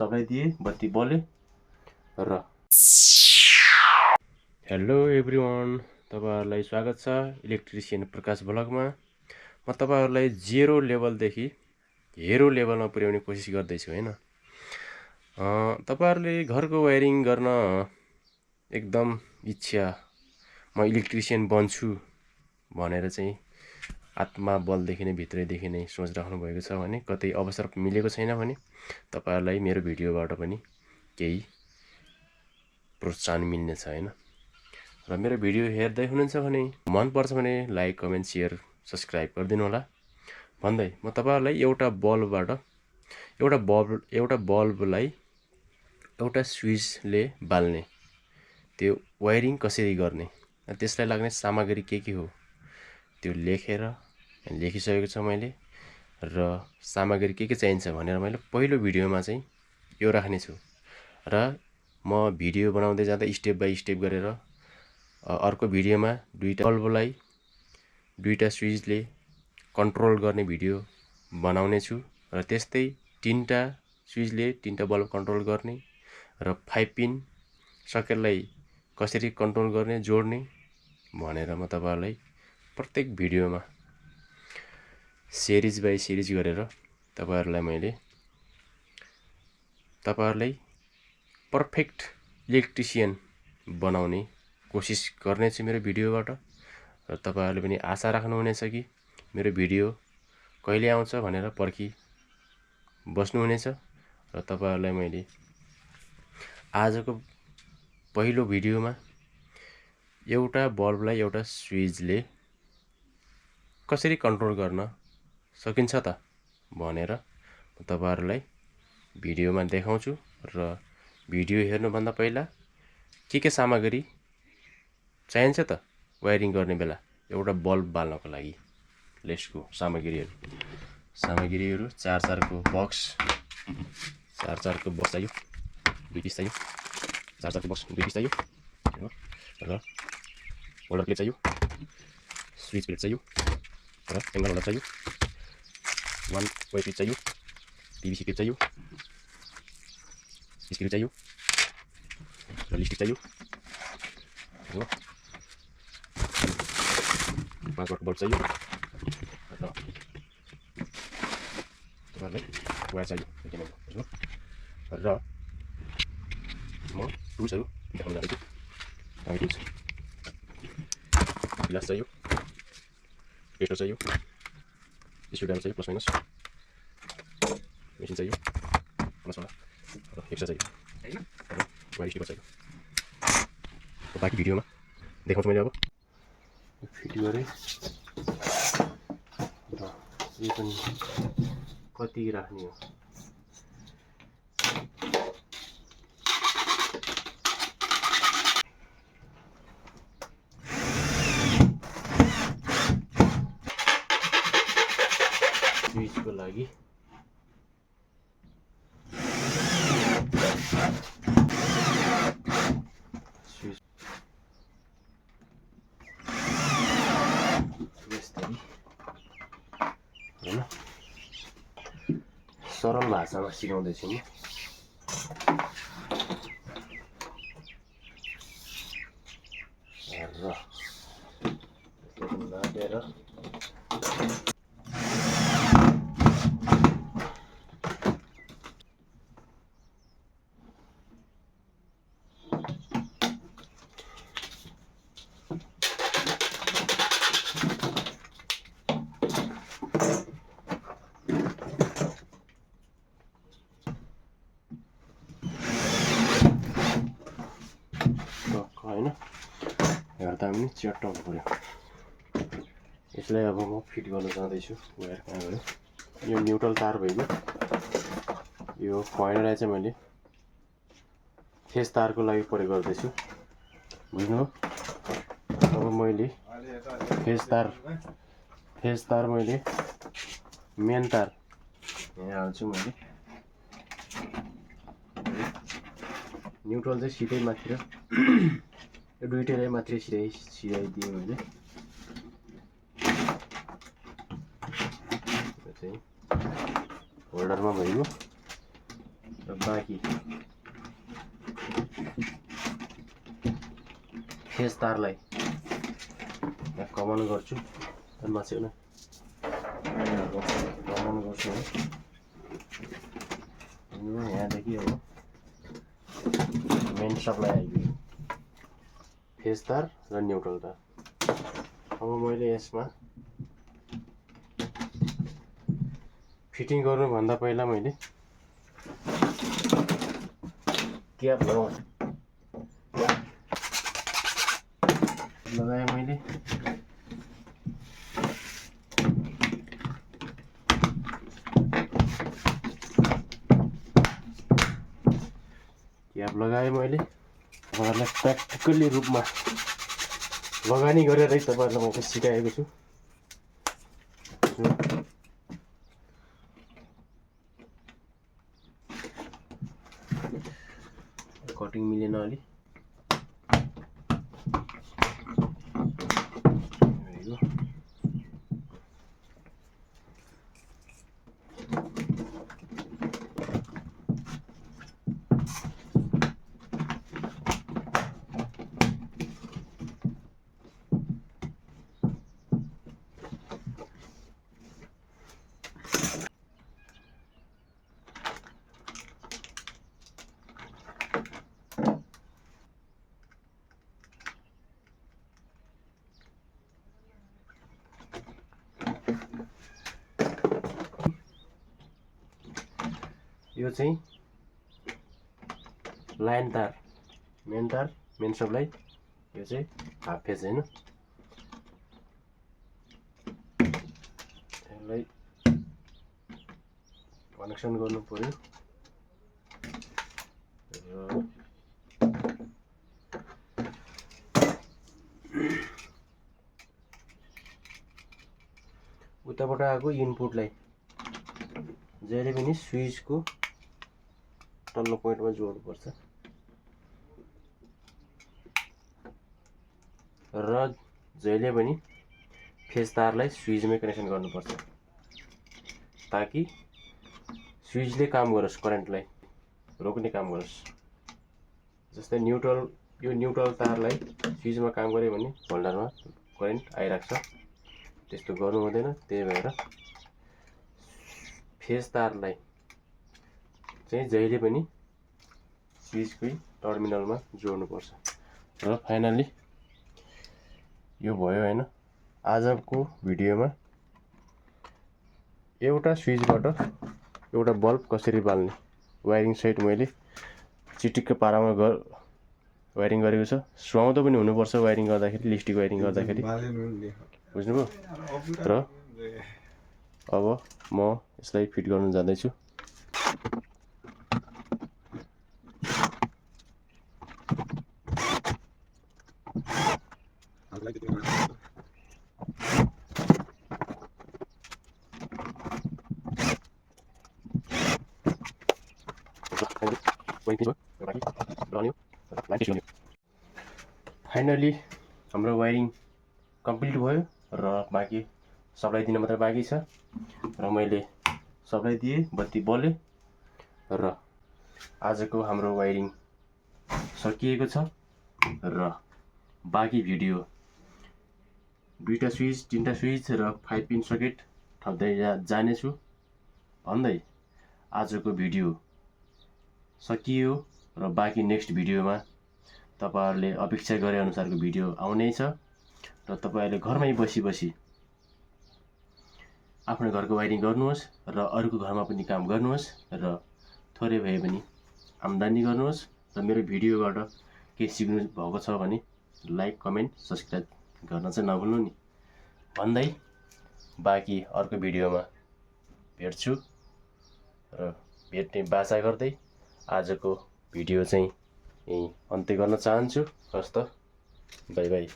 लगाइदिए, बत्ती बल्यो र हेलो एभ्रिवान, तपाईहरुलाई स्वागत छ इलेक्ट्रिसियन प्रकाश ब्लगमा। म तपाईहरुलाई जेरो लेभलदेखि हेरो लेभलमा पुर्याउने कोसिस गर्दैछु हैन। तपाईहरुले घरको वायरिङ गर्न एकदम इच्छा, म इलेक्ट्रिसियन बन्छु भनेर चाहिँ आत्मा बलदेखि नै भित्रैदेखि नै सोचिराख्नु भएको छ भने, कतै अवसर मिलेको छैन भने तपाईहरुलाई मेरो भिडियोबाट पनि केही प्रोत्साहन मिल्नेछ हैन। र मेरो भिडियो हेर्दै हुनुहुन्छ भने मन पर्छ भने लाइक, कमेन्ट, शेयर, सब्स्क्राइब गरिदिनु होला भन्दै म तपाईहरुलाई एउटा बल्बलाई एउटा स्विचले बाल्ने, त्यो वायरिङ कसरी गर्ने, त्यसलाई लाग्ने सामग्री के हो त्यो लेखिसकेको छ मैले। र सामग्री के चाहिन्छ भनेर मैले पहिलो भिडियोमा चाहिँ यो राख्ने छु र म भिडियो बनाउँदै जाँदा स्टेप बाइ स्टेप गरेर अर्को भिडियोमा दुईटा बल्बलाई दुईटा स्विचले कन्ट्रोल गर्ने भिडियो बनाउने छु र त्यस्तै तीनटा स्विचले तीनटा बल्ब कन्ट्रोल गर्ने र 5 पिन सकेटलाई कसरी कन्ट्रोल गर्ने, जोड्ने भनेर म तपाईहरुलाई प्रत्येक भिडियोमा सिरिज बाइ सिरिज गरेर तपाईहरुलाई पर्फेक्ट इलेक्ट्रिसियन बनाउने कोसिस गर्नेछु मेरो भिडियोबाट। र तपाईहरुले पनि आशा राख्नुहुनेछ कि मेरो भिडियो कहिले आउँछ भनेर पर्खी बस्नुहुनेछ। र तपाईहरुलाई मैले आजको पहिलो भिडियोमा एउटा बल्बलाई एउटा स्विचले कसरी कन्ट्रोल गर्न सकिन्छ त भनेर तपाईहरुलाई भिडियोमा देखाउँछु। र भिडियो हेर्नुभन्दा पहिला के सामग्री चाहिन्छ त वायरिङ गर्ने बेला एउटा बल्ब बाल्नको लागि। Let's go. सामग्रीहरु चार्जरको बक्स चाहियो, 2 पिस चाहियो। चार्जरको बक्स 2 पिस चाहियो र होल्डर प्लेट चाहियो, स्विच प्लेट चाहियो र एंगल होल्डर चाहियो, 1 वायर क्लिप चाहियो, पीवीसी क्लिप चाहियो, स्क्रू चाहियो र लिस्टिक चाहियो र 5 वाट बल्ब चाहियो र तपाईहरुलाई वायर चाहियो र म टुल्सहरु देखाउन जाँदैछु। टुल्स गिलास चाहियो, टेस्टर चाहियो, स्क्रूड्राइभर चाहियो प्लस माइनस, मेसिन चाहियो, मसला र एक्स्ट्रा चाहियो र वायर स्टिकर चाहियो। बाँकी भिडियोमा देखाउँछु मैले। अब फिट गरेँ र यो पनि कति राख्ने हो स्विचको लागि। सरल भाषामा सिकाउँदैछु म। र नापेर हैन, हेर्दा पनि च्याट्ट हुनु पर्यो। यसलाई अब म फिट गर्न जाँदैछु। वायर कहाँ गयो? यो न्युट्रल तार भइगयो। यो पोइन्टलाई चाहिँ मैले फेस तारको लागि प्रयोग गर्दैछु, बुझ्नु। अब मैले फेस तार मैले मेन तार यहाँ हाल्छु। मैले न्युट्रल चाहिँ सिधै माथि र यो दुईटैलाई मात्रै सिधाइदिएँ मैले। यो चाहिँ होल्डरमा भइगयो र बाँकी फेज तारलाई कमाउनु गर्छु नछेउ न कमाउनु गर्छु है यहाँदेखि अब मेन सप्लाई आइगयो फेज तार र न्युट्रल तार। अब मैले यसमा फिटिङ गर्नुभन्दा पहिला मैले क्याप लगाएँ मैले क्याप लगाएँ मैले तपाईँहरूलाई प्र्याक्टिकली रूपमा लगानी गरेरै तपाईँहरूलाई मैले सिकाएको छु। कटिङ मिलेन अलि यो चाहिँ लाइन तार मेन सप्लाई यो चाहिँ हाफ फेज हैन यसलाई कनेक्सन गर्नु पर्यो र उताबाट आएको इनपुटलाई जहिले पनि स्विचको तल्लो पोइन्टमा जोड्नुपर्छ र जहिले पनि फेज तारलाई स्विचमै कनेक्सन गर्नुपर्छ ताकि स्विचले काम गरोस्, करेन्टलाई रोक्ने काम गरोस्। जस्तै यो न्युट्रल तारलाई स्विचमा काम गर्यो भने होल्डरमा करेन्ट आइराख्छ, त्यस्तो गर्नु हुँदैन। त्यही भएर फेज तारलाई चाहिँ जहिले पनि स्विचकै टर्मिनलमा जोड्नुपर्छ। र फाइनली यो भयो हैन। आजको भिडियोमा एउटा स्विचबाट एउटा बल्ब कसरी बाल्ने वायरिङ सहित मैले चिटिक्क पारामा वायरिङ गरेको छ। सुहाउँदो पनि हुनुपर्छ वायरिङ गर्दाखेरि, लिस्टिक वायरिङ गर्दाखेरि, बुझ्नुभयो। र अब म यसलाई फिट गर्न जाँदैछु। फाइनली हाम्रो वायरिङ कम्प्लिट भयो र बाँकी सप्लाई दिन मात्र बाँकी छ। र मैले सप्लाई दिएँ, बत्ती बल्यो र आजको हाम्रो वायरिङ सकिएको छ। र बाँकी भिडियो 2टा स्विच 3टा स्विच र 5 पिन सकेट थप्दै जानेछु भन्दै आजको भिडियो सकियो। र बाँकी नेक्स्ट भिडियोमा तपाईहरुले अपेक्षा गरे अनुसारको भिडियो आउने छ। र तपाईहरुले घरमै बसी आफ्नो घरको वायरिङ गर्नुहोस् र अरूको घरमा पनि काम गर्नुहोस् र थोरै भए पनि आम्दानी गर्नुहोस्। र मेरो भिडियोबाट केही सिक्नु भएको छ भने लाइक, कमेन्ट, सब्स्क्राइब गर्न चाहिँ नभुल्नु नि भन्दै बाँकी अर्को भिडियोमा भेट्छु। र भेट्ने बाचा गर्दै आजको भिडियो चाहिँ यही अन्त्य गर्न चाहन्छु। हस्त बाई बाई।